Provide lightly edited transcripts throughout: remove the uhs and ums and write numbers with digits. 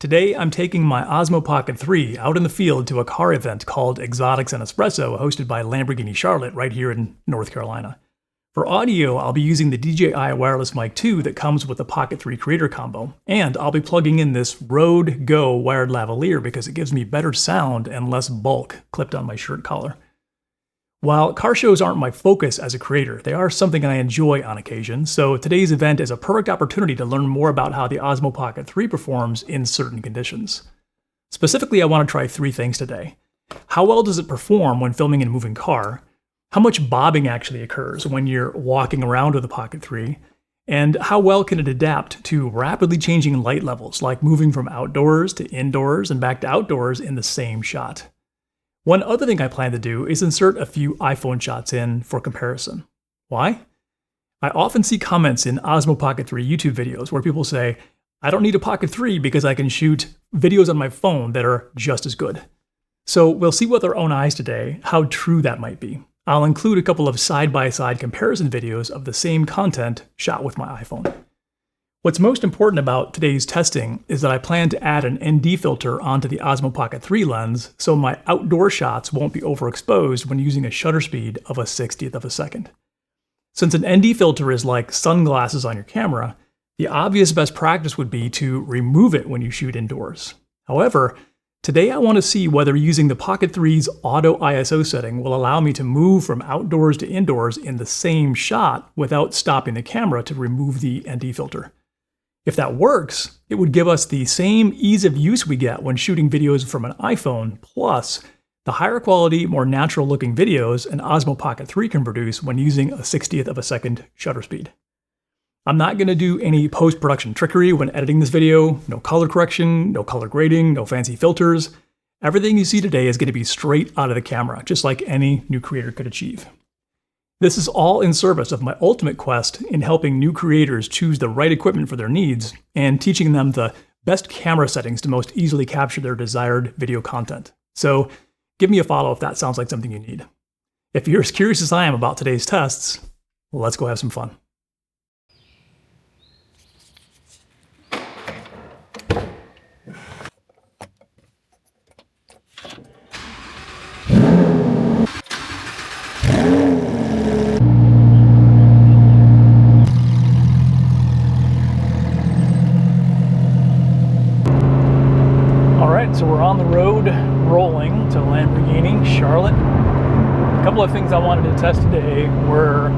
Today, I'm taking my Osmo Pocket 3 out in the field to a car event called Exotics and Espresso, hosted by Lamborghini Charlotte right here in North Carolina. For audio, I'll be using the DJI wireless mic 2 that comes with the Pocket 3 Creator combo, and I'll be plugging in this Rode Go wired lavalier because it gives me better sound and less bulk clipped on my shirt collar. While car shows aren't my focus as a creator, they are something I enjoy on occasion, so today's event is a perfect opportunity to learn more about how the Osmo Pocket 3 performs in certain conditions. Specifically, I want to try 3 things today. How well does it perform when filming in a moving car? How much bobbing actually occurs when you're walking around with the Pocket 3? And how well can it adapt to rapidly changing light levels, like moving from outdoors to indoors and back to outdoors in the same shot? One other thing I plan to do is insert a few iPhone shots in for comparison. Why? I often see comments in Osmo Pocket 3 YouTube videos where people say, I don't need a Pocket 3 because I can shoot videos on my phone that are just as good. So we'll see with our own eyes today how true that might be. I'll include a couple of side-by-side comparison videos of the same content shot with my iPhone. What's most important about today's testing is that I plan to add an ND filter onto the Osmo Pocket 3 lens so my outdoor shots won't be overexposed when using a shutter speed of a 60th of a second. Since an ND filter is like sunglasses on your camera, the obvious best practice would be to remove it when you shoot indoors. However, today I want to see whether using the Pocket 3's auto ISO setting will allow me to move from outdoors to indoors in the same shot without stopping the camera to remove the ND filter. If that works, it would give us the same ease of use we get when shooting videos from an iPhone, plus the higher quality, more natural looking videos an Osmo Pocket 3 can produce when using a 60th of a second shutter speed. I'm not going to do any post-production trickery when editing this video, no color correction, no color grading, no fancy filters. Everything you see today is going to be straight out of the camera, just like any new creator could achieve. This is all in service of my ultimate quest in helping new creators choose the right equipment for their needs and teaching them the best camera settings to most easily capture their desired video content. So give me a follow if that sounds like something you need. If you're as curious as I am about today's tests, let's go have some fun. So we're on the road rolling to Lamborghini Charlotte. A couple of things I wanted to test today were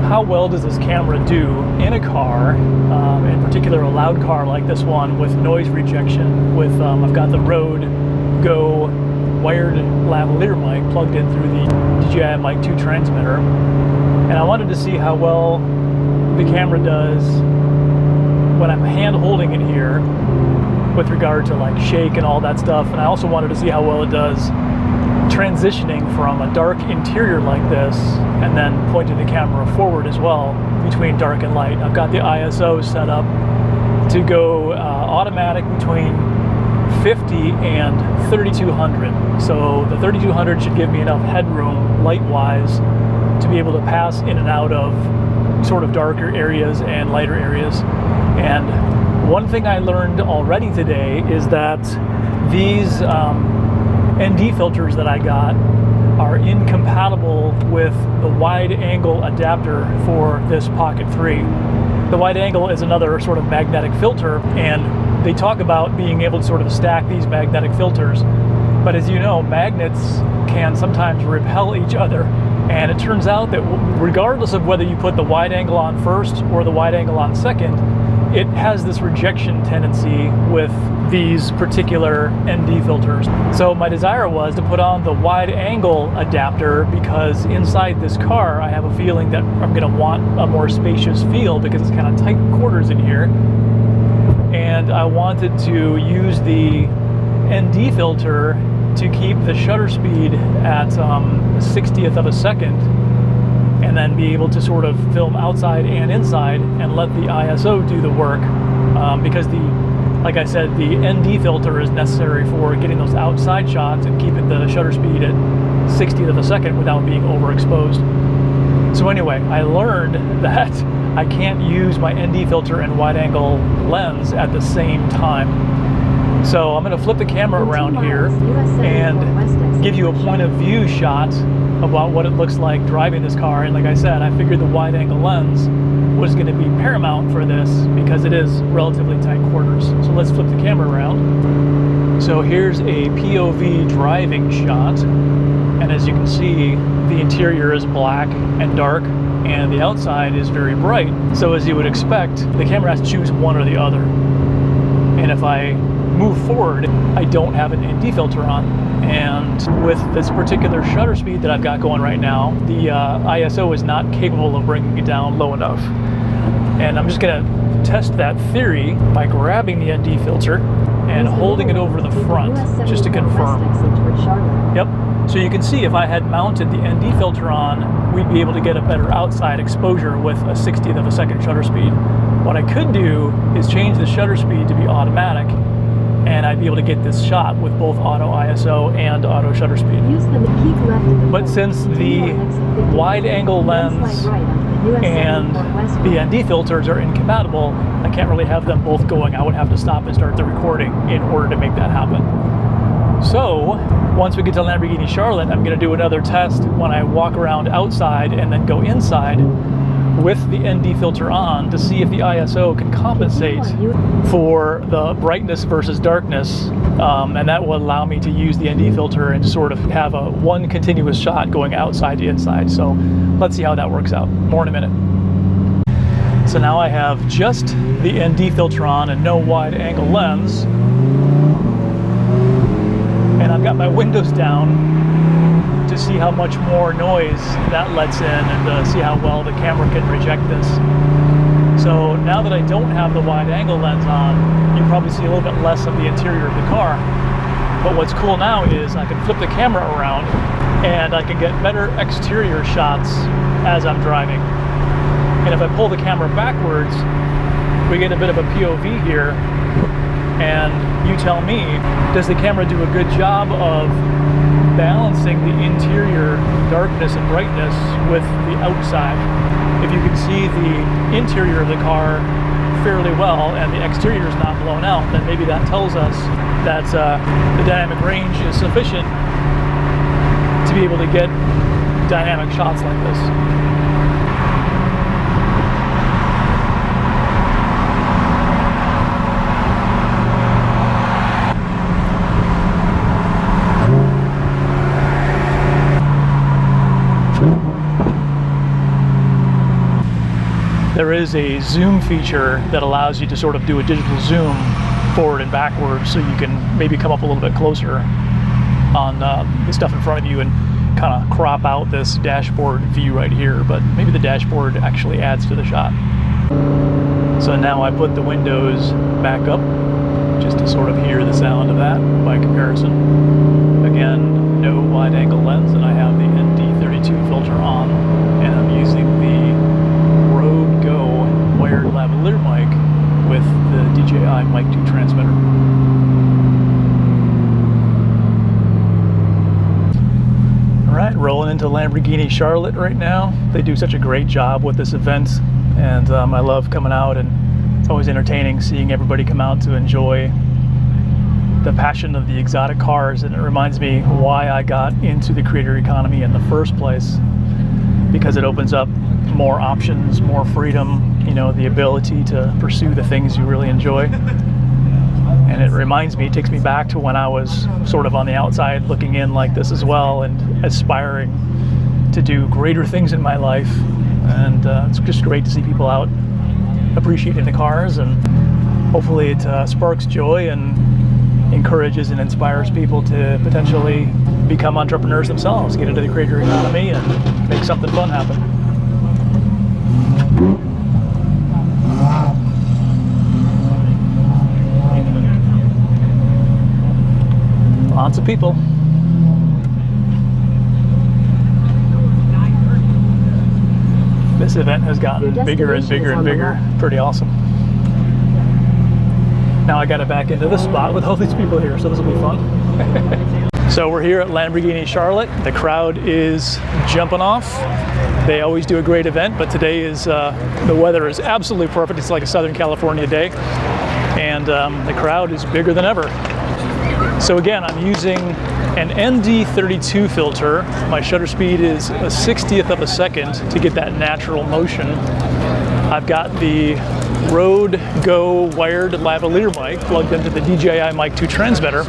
how well does this camera do in a car, in particular a loud car like this one with noise rejection. I've got the Rode Go wired lavalier mic plugged in through the DJI Mic 2 transmitter, and I wanted to see how well the camera does when I'm hand holding it here with regard to like shake and all that stuff. And I also wanted to see how well it does transitioning from a dark interior like this and then pointing the camera forward as well between dark and light. I've got the ISO set up to go automatic between 50 and 3200. So the 3200 should give me enough headroom light-wise to be able to pass in and out of sort of darker areas and lighter areas. And one thing I learned already today is that these ND filters that I got are incompatible with the wide angle adapter for this Pocket 3. The wide angle is another sort of magnetic filter, and they talk about being able to sort of stack these magnetic filters. But as you know, magnets can sometimes repel each other. And it turns out that regardless of whether you put the wide angle on first or the wide angle on second, it has this rejection tendency with these particular ND filters. So my desire was to put on the wide angle adapter because inside this car I have a feeling that I'm going to want a more spacious feel because it's kind of tight quarters in here. And I wanted to use the ND filter to keep the shutter speed at 60th of a second and then be able to sort of film outside and inside and let the ISO do the work because like I said, the ND filter is necessary for getting those outside shots and keeping the shutter speed at 60th of a second without being overexposed. So anyway, I learned that I can't use my ND filter and wide angle lens at the same time. So I'm going to flip the camera around here and give you a point of view shot about what it looks like driving this car. And like I said, I figured the wide angle lens was going to be paramount for this because it is relatively tight quarters. So let's flip the camera around. So here's a POV driving shot. And as you can see, the interior is black and dark and the outside is very bright. So as you would expect, the camera has to choose one or the other. And if I move forward, I don't have an ND filter on. And with this particular shutter speed that I've got going right now, the ISO is not capable of bringing it down low enough. And I'm just gonna test that theory by grabbing the ND filter and holding it over the front just to confirm. Yep. So you can see if I had mounted the ND filter on, we'd be able to get a better outside exposure with a 60th of a second shutter speed. What I could do is change the shutter speed to be automatic, and I'd be able to get this shot with both auto ISO and auto shutter speed. But since the wide angle lens and the ND filters are incompatible, I can't really have them both going. I would have to stop and start the recording in order to make that happen. So once we get to Lamborghini Charlotte, I'm going to do another test when I walk around outside and then go inside with the ND filter on to see if the ISO can compensate for the brightness versus darkness, and that will allow me to use the ND filter and sort of have a one continuous shot going outside to inside. So let's see how that works out. More in a minute. So now I have just the ND filter on and no wide angle lens, and I've got my windows down to see how much more noise that lets in and see how well the camera can reject this. So now that I don't have the wide angle lens on, you probably see a little bit less of the interior of the car. But what's cool now is I can flip the camera around and I can get better exterior shots as I'm driving. And if I pull the camera backwards, we get a bit of a POV here. And you tell me, does the camera do a good job of balancing the interior darkness and brightness with the outside? If you can see the interior of the car fairly well and the exterior is not blown out, then maybe that tells us that the dynamic range is sufficient to be able to get dynamic shots like this. There is a zoom feature that allows you to sort of do a digital zoom forward and backwards, so you can maybe come up a little bit closer on the stuff in front of you and kind of crop out this dashboard view right here, but maybe the dashboard actually adds to the shot. So now I put the windows back up just to sort of hear the sound of that by comparison. Again, no wide angle lens, and I have the ND32 filter on, and I'm using the wired lavalier mic with the DJI Mic 2 transmitter. Alright, rolling into Lamborghini Charlotte right now. They do such a great job with this event, and I love coming out, and it's always entertaining seeing everybody come out to enjoy the passion of the exotic cars, and it reminds me why I got into the creator economy in the first place, because it opens up more options, more freedom, you know, the ability to pursue the things you really enjoy. And it reminds me, it takes me back to when I was sort of on the outside looking in like this as well, and aspiring to do greater things in my life. And it's just great to see people out appreciating the cars, and hopefully it sparks joy and encourages and inspires people to potentially become entrepreneurs themselves, get into the creator economy and make something fun happen. Lots of people. This event has gotten bigger and bigger and bigger. Pretty awesome. Now I got to back into this spot with all these people here, so this will be fun. So we're here at Lamborghini Charlotte. The crowd is jumping off. They always do a great event, but today is the weather is absolutely perfect. It's like a Southern California day, and the crowd is bigger than ever. So again, I'm using an ND32 filter. My shutter speed is a 60th of a second to get that natural motion. I've got the Rode Go wired lavalier mic plugged into the DJI Mic 2 transmitter,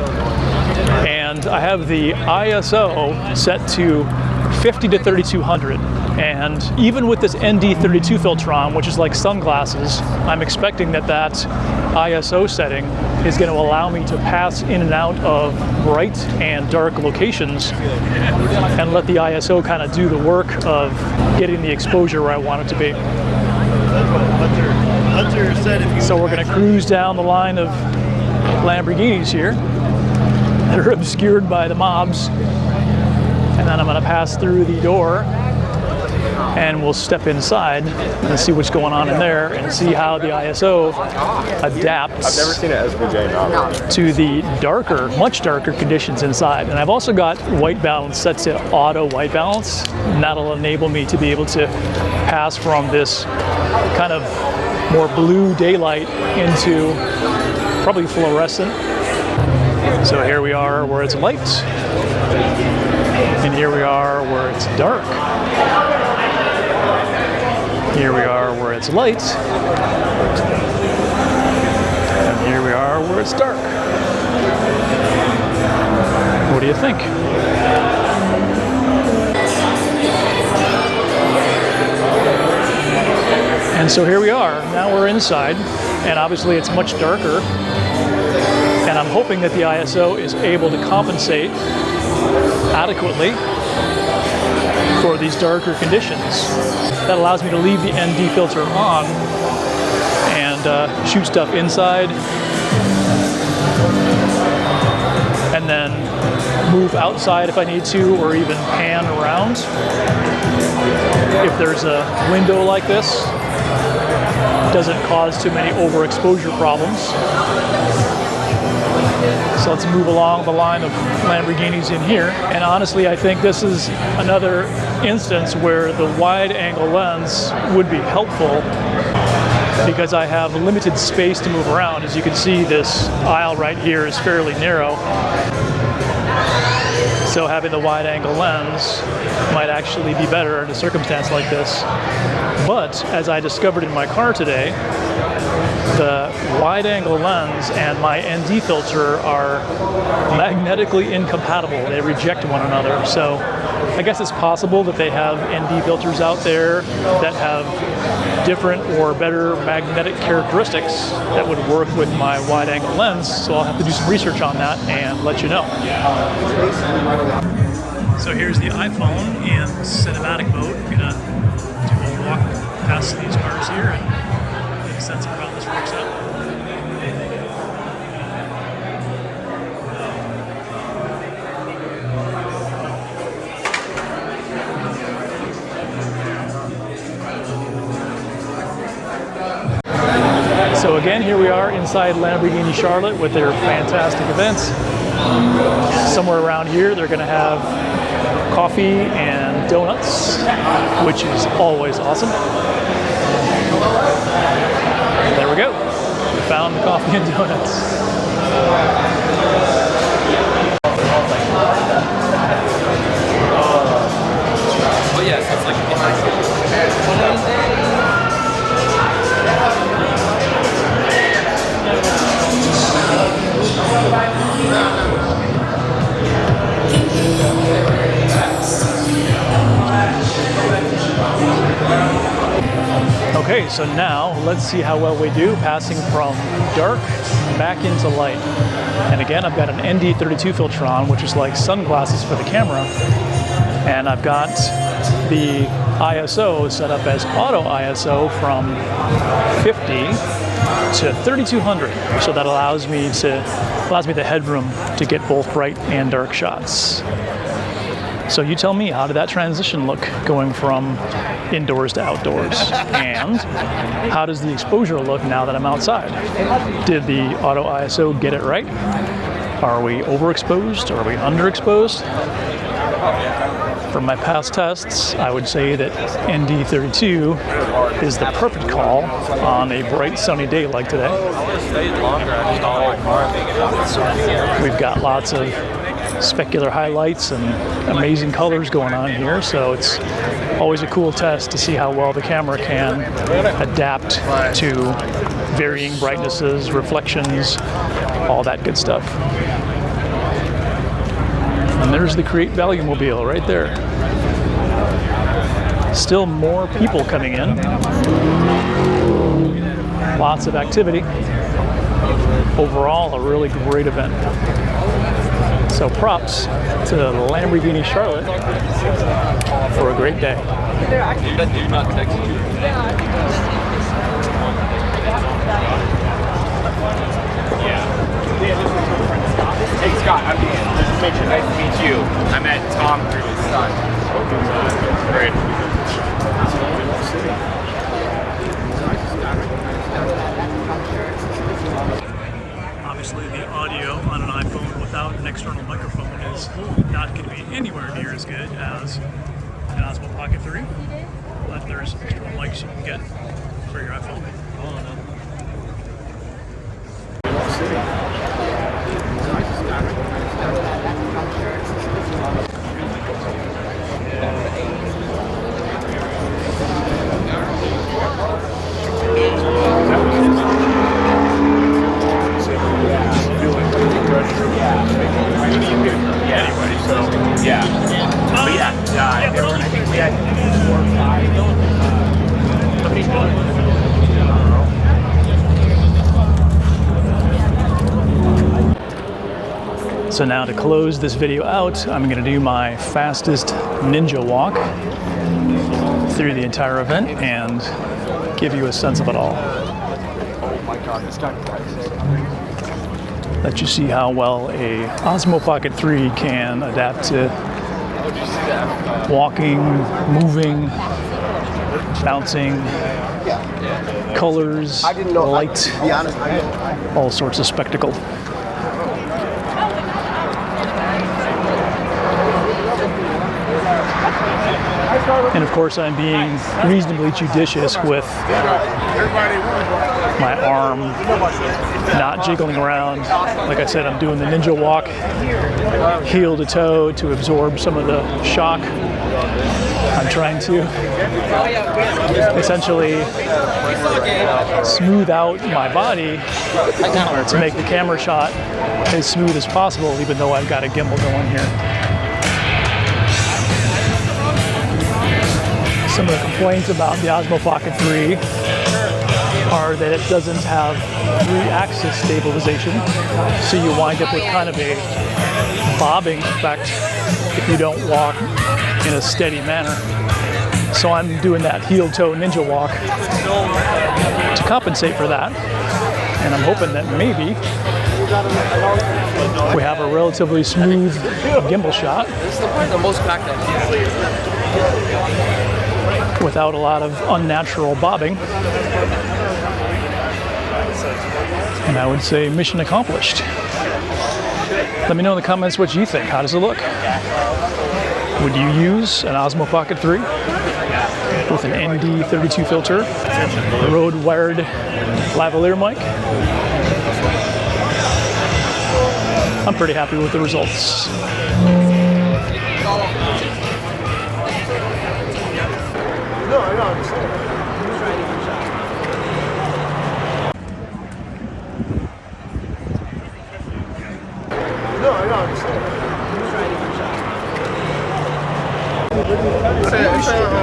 and I have the ISO set to 50 to 3200. And even with this ND32 filter on, which is like sunglasses, I'm expecting that ISO setting is going to allow me to pass in and out of bright and dark locations and let the ISO kind of do the work of getting the exposure where I want it to be. Hunter said if you so we're going to cruise down the line of Lamborghinis here that are obscured by the mobs, and then I'm going to pass through the door and we'll step inside and see what's going on in there and see how the ISO adapts I've never seen an SVJ to the darker, much darker conditions inside. And I've also got white balance set to auto white balance, and that'll enable me to be able to pass from this kind of more blue daylight into probably fluorescent. So here we are where it's light, and here we are where it's dark. Here we are where it's light, and here we are where it's dark. What do you think? And so here we are. Now we're inside, and obviously it's much darker, and I'm hoping that the ISO is able to compensate adequately for these darker conditions. That allows me to leave the ND filter on and shoot stuff inside, and then move outside if I need to, or even pan around if there's a window like this. Doesn't cause too many overexposure problems. So let's move along the line of Lamborghinis in here. And honestly, I think this is another instance where the wide angle lens would be helpful because I have limited space to move around. As you can see, this aisle right here is fairly narrow. So having the wide angle lens might actually be better in a circumstance like this. But as I discovered in my car today, the wide angle lens and my ND filter are magnetically incompatible. They reject one another. So I guess it's possible that they have ND filters out there that have different or better magnetic characteristics that would work with my wide angle lens. So I'll have to do some research on that and let you know. So here's the iPhone in cinematic mode. I'm gonna do a walk past these cars here and get a sense of how this works out. So again, here we are inside Lamborghini Charlotte with their fantastic events. Somewhere around here, they're going to have coffee and donuts, which is always awesome. There we go. We found the coffee and donuts. Oh yes, it's like Okay, so now let's see how well we do passing from dark back into light. And again, I've got an ND32 filter on, which is like sunglasses for the camera. And I've got the ISO set up as auto ISO from 50 to 3200. So that allows me the headroom to get both bright and dark shots. So you tell me, how did that transition look going from indoors to outdoors? And how does the exposure look now that I'm outside? Did the auto ISO get it right? Are we overexposed? Are we underexposed? From my past tests, I would say that ND32 is the perfect call on a bright sunny day like today. We've got lots of specular highlights and amazing colors going on here, so it's always a cool test to see how well the camera can adapt to varying brightnesses, reflections, all that good stuff. And there's the Create Value Mobile right there. Still more people coming in. Lots of activity. Overall, a really great event. So props to the Lamborghini Charlotte for a great day. That did not text you. Hey Scott, I'm Dan. Nice to meet you. Nice to meet you. I met Tom through his son. Great. Obviously, the audio on an iPhone without an external microphone is not going to be anywhere near as good as an Osmo Pocket 3, but there's external mics you can get for your iPhone. Anyway, so yeah. But yeah, I think we had 4 or 5. So now to close this video out, I'm going to do my fastest ninja walk through the entire event and give you a sense of it all. Oh my God, this guy. Let you see how well a Osmo Pocket 3 can adapt to walking, moving, bouncing, colors, light, all sorts of spectacle. And of course, I'm being reasonably judicious with my arm not jiggling around. Like I said, I'm doing the ninja walk, heel to toe, to absorb some of the shock. I'm trying to essentially smooth out my body to make the camera shot as smooth as possible, even though I've got a gimbal going here. Some of the complaints about the Osmo Pocket 3 are that it doesn't have 3-axis stabilization, so you wind up with kind of a bobbing effect if you don't walk in a steady manner. So I'm doing that heel-toe ninja walk to compensate for that, and I'm hoping that maybe we have a relatively smooth gimbal shot without a lot of unnatural bobbing. And I would say mission accomplished. Let me know in the comments what you think. How does it look? Would you use an Osmo Pocket 3 with an ND32 filter, a Rode wired lavalier mic? I'm pretty happy with the results.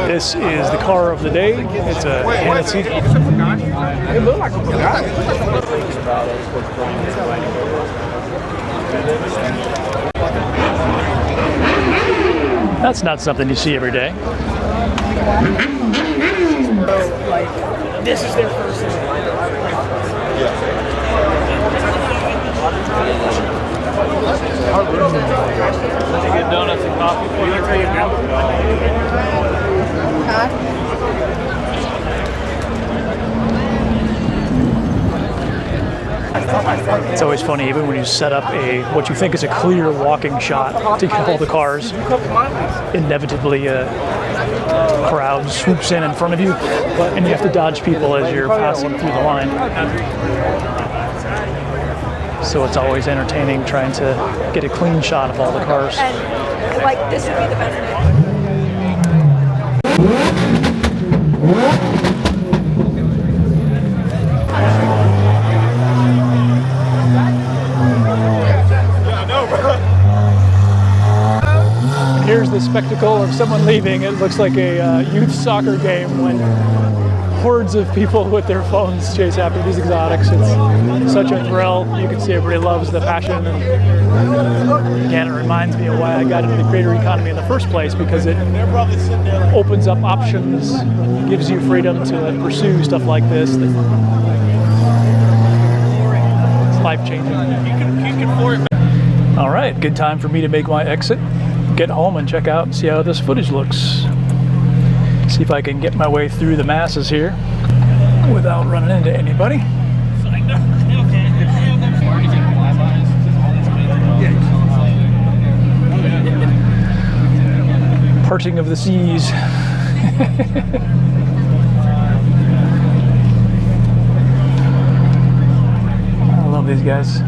This is the car of the day. It's a Hennessy. That's not something you see every day. This is their first They get donuts and coffee for you. Huh? It's always funny, even when you set up what you think is a clear walking shot to get all the cars, inevitably a crowd swoops in front of you, and you have to dodge people as you're passing through the line. So it's always entertaining trying to get a clean shot of all the cars. And like this would be the best. Here's the spectacle of someone leaving. It looks like a youth soccer game when hordes of people with their phones chase after these exotics. It's such a thrill. You can see everybody loves the passion. And again, it reminds me of why I got into the creator economy in the first place, because it opens up options, gives you freedom to pursue stuff like this. It's life-changing. All right, good time for me to make my exit. Get home and check out and see how this footage looks. See if I can get my way through the masses here without running into anybody. Parting of the seas. I love these guys.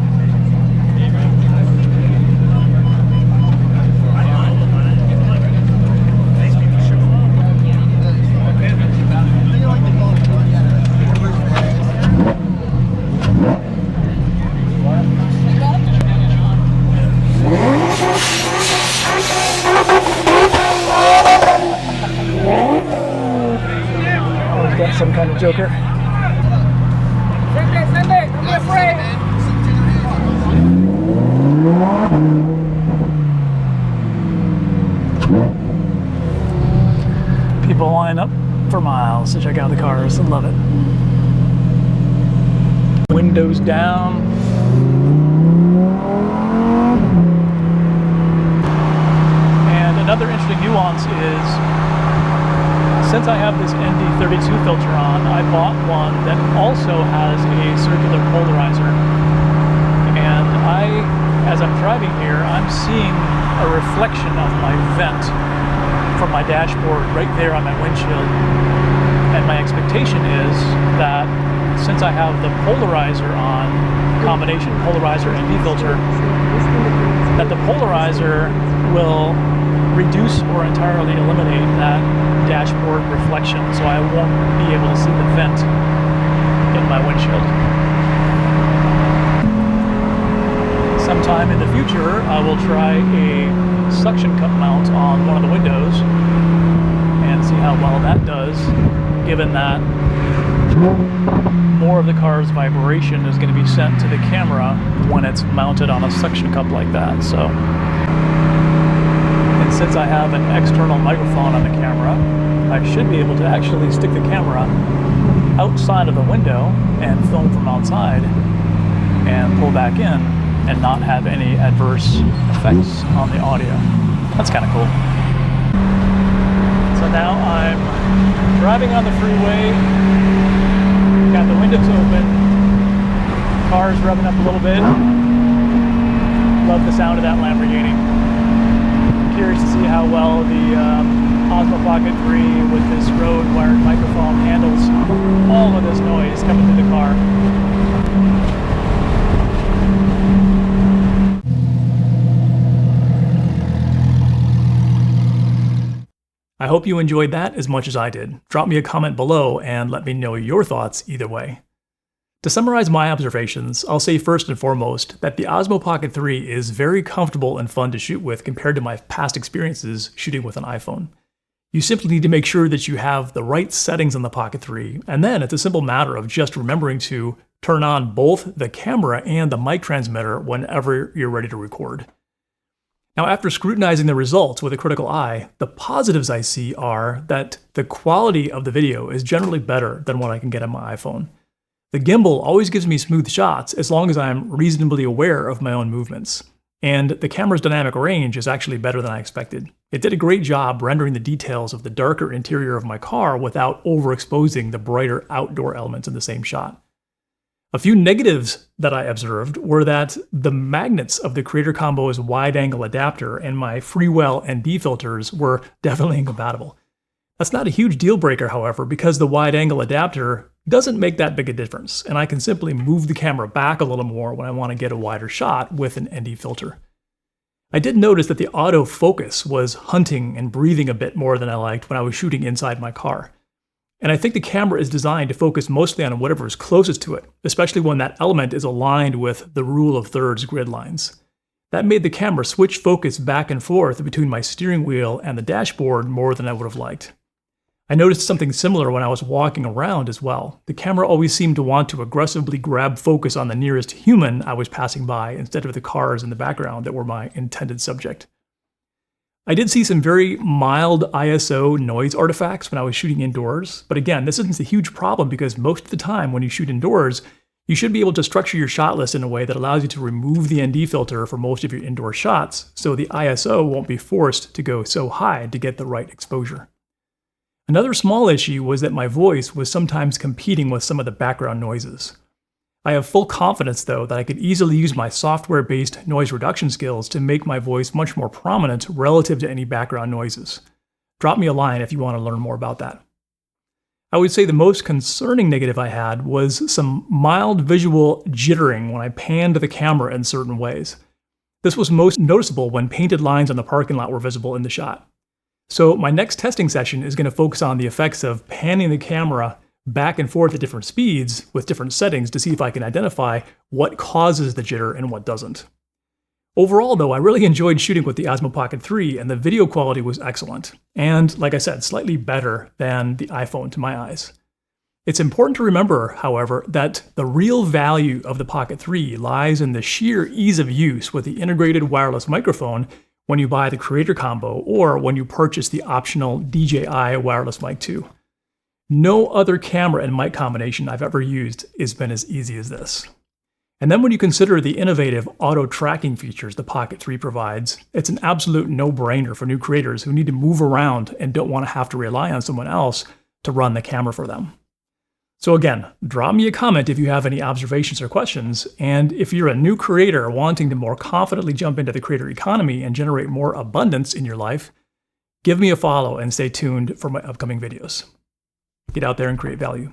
Some kind of joker. Stand there, don't be afraid. People line up for miles to check out the cars. I love it. Windows down. And another interesting nuance is, since I have this ND32 filter on, I bought one that also has a circular polarizer. And as I'm driving here, I'm seeing a reflection of my vent from my dashboard right there on my windshield. And my expectation is that since I have the polarizer on, combination polarizer ND filter, that the polarizer will reduce or entirely eliminate that dashboard reflection, so I won't be able to see the vent in my windshield. Sometime in the future, I will try a suction cup mount on one of the windows and see how well that does, given that more of the car's vibration is going to be sent to the camera when it's mounted on a suction cup like that. So, and since I have an external microphone on the camera, I should be able to actually stick the camera outside of the window and film from outside and pull back in and not have any adverse effects on the audio. That's kind of cool. So now I'm driving on the freeway, got the windows open, car's revving up a little bit. Love the sound of that Lamborghini. Curious to see how well the Osmo Pocket 3 with this Rode wired microphone handles all of this noise coming through the car. I hope you enjoyed that as much as I did. Drop me a comment below and let me know your thoughts either way. To summarize my observations, I'll say first and foremost that the Osmo Pocket 3 is very comfortable and fun to shoot with compared to my past experiences shooting with an iPhone. You simply need to make sure that you have the right settings on the Pocket 3, and then it's a simple matter of just remembering to turn on both the camera and the mic transmitter whenever you're ready to record. Now, after scrutinizing the results with a critical eye, the positives I see are that the quality of the video is generally better than what I can get on my iPhone. The gimbal always gives me smooth shots as long as I'm reasonably aware of my own movements. And the camera's dynamic range is actually better than I expected. It did a great job rendering the details of the darker interior of my car without overexposing the brighter outdoor elements in the same shot. A few negatives that I observed were that the magnets of the Creator Combo's wide-angle adapter and my Freewell ND filters were definitely incompatible. That's not a huge deal breaker, however, because the wide-angle adapter doesn't make that big a difference, and I can simply move the camera back a little more when I want to get a wider shot with an ND filter. I did notice that the autofocus was hunting and breathing a bit more than I liked when I was shooting inside my car. And I think the camera is designed to focus mostly on whatever is closest to it, especially when that element is aligned with the rule of thirds grid lines. That made the camera switch focus back and forth between my steering wheel and the dashboard more than I would have liked. I noticed something similar when I was walking around as well. The camera always seemed to want to aggressively grab focus on the nearest human I was passing by instead of the cars in the background that were my intended subject. I did see some very mild ISO noise artifacts when I was shooting indoors, but again, this isn't a huge problem because most of the time when you shoot indoors, you should be able to structure your shot list in a way that allows you to remove the ND filter for most of your indoor shots, so the ISO won't be forced to go so high to get the right exposure. Another small issue was that my voice was sometimes competing with some of the background noises. I have full confidence, though, that I could easily use my software-based noise reduction skills to make my voice much more prominent relative to any background noises. Drop me a line if you want to learn more about that. I would say the most concerning negative I had was some mild visual jittering when I panned the camera in certain ways. This was most noticeable when painted lines on the parking lot were visible in the shot. So my next testing session is going to focus on the effects of panning the camera back and forth at different speeds with different settings to see if I can identify what causes the jitter and what doesn't. Overall, though, I really enjoyed shooting with the Osmo Pocket 3 and the video quality was excellent. And, like I said, slightly better than the iPhone to my eyes. It's important to remember, however, that the real value of the Pocket 3 lies in the sheer ease of use with the integrated wireless microphone when you buy the Creator Combo or when you purchase the optional DJI wireless mic 2. No other camera and mic combination I've ever used has been as easy as this. And then when you consider the innovative auto tracking features the Pocket 3 provides, it's an absolute no-brainer for new creators who need to move around and don't want to have to rely on someone else to run the camera for them. So again, drop me a comment if you have any observations or questions, and if you're a new creator wanting to more confidently jump into the creator economy and generate more abundance in your life, give me a follow and stay tuned for my upcoming videos. Get out there and create value.